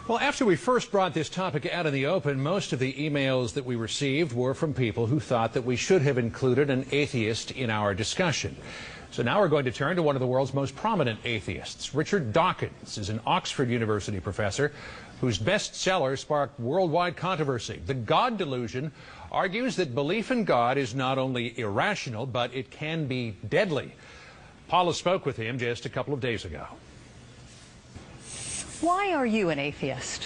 Well, after we first brought this topic out in the open, most of the emails that we received were from people who thought that we should have included an atheist in our discussion. So now we're going to turn to one of the world's most prominent atheists. Richard Dawkins is an Oxford University professor whose bestseller sparked worldwide controversy. The God Delusion argues that belief in God is not only irrational, but it can be deadly. Paula spoke with him just a couple of days ago. Why are you an atheist?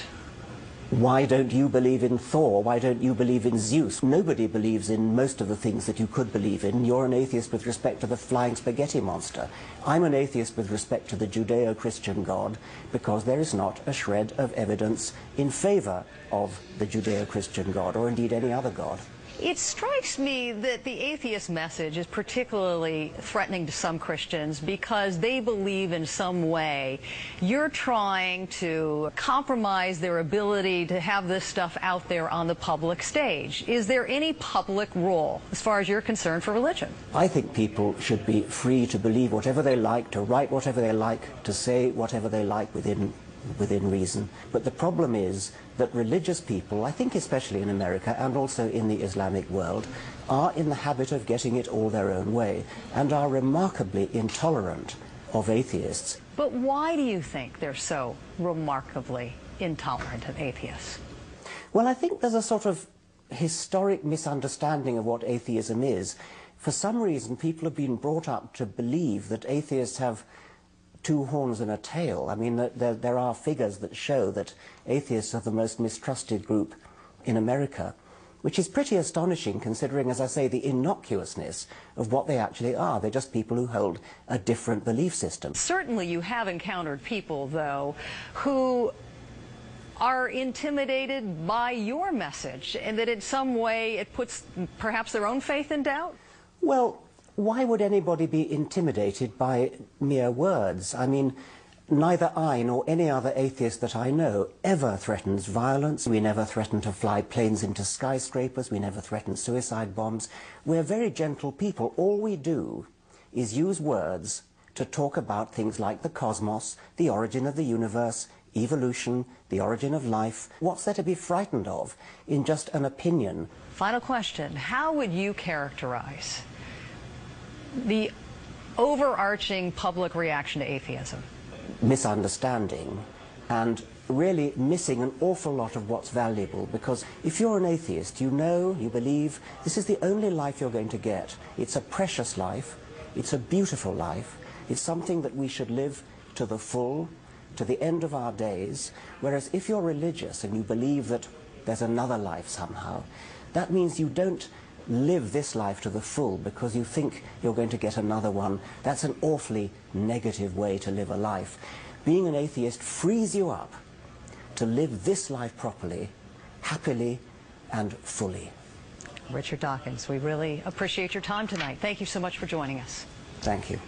Why don't you believe in Thor? Why don't you believe in Zeus? Nobody believes in most of the things that you could believe in. You're an atheist with respect to the flying spaghetti monster. I'm an atheist with respect to the Judeo-Christian God because there is not a shred of evidence in favor of the Judeo-Christian God, or indeed any other God. It strikes me that the atheist message is particularly threatening to some Christians because they believe in some way you're trying to compromise their ability to have this stuff out there on the public stage. Is there any public role, as far as you're concerned, for religion? I think people should be free to believe whatever they like, to write whatever they like, to say whatever they like within reason. But the problem is that religious people, I think especially in America and also in the Islamic world, are in the habit of getting it all their own way and are remarkably intolerant of atheists. But why do you think they're so remarkably intolerant of atheists? Well, I think there's a sort of historic misunderstanding of what atheism is. For some reason, people have been brought up to believe that atheists have two horns and a tail. I mean, there are figures that show that atheists are the most mistrusted group in America, which is pretty astonishing considering, as I say, the innocuousness of what they actually are. They're just people who hold a different belief system. Certainly you have encountered people, though, who are intimidated by your message, and that in some way it puts perhaps their own faith in doubt? Well, why would anybody be intimidated by mere words? I mean, neither I nor any other atheist that I know ever threatens violence. We never threaten to fly planes into skyscrapers. We never threaten suicide bombs. We're very gentle people. All we do is use words to talk about things like the cosmos, the origin of the universe, evolution, the origin of life. What's there to be frightened of in just an opinion? Final question. How would you characterize the overarching public reaction to atheism? Misunderstanding and really missing an awful lot of what's valuable, because if you're an atheist, you know, you believe this is the only life you're going to get. It's a precious life, it's a beautiful life, it's something that we should live to the full, to the end of our days. Whereas if you're religious and you believe that there's another life somehow, that means you don't live this life to the full because you think you're going to get another one. That's an awfully negative way to live a life. Being an atheist frees you up to live this life properly, happily and fully. Richard Dawkins, we really appreciate your time tonight. Thank you so much for joining us. Thank you.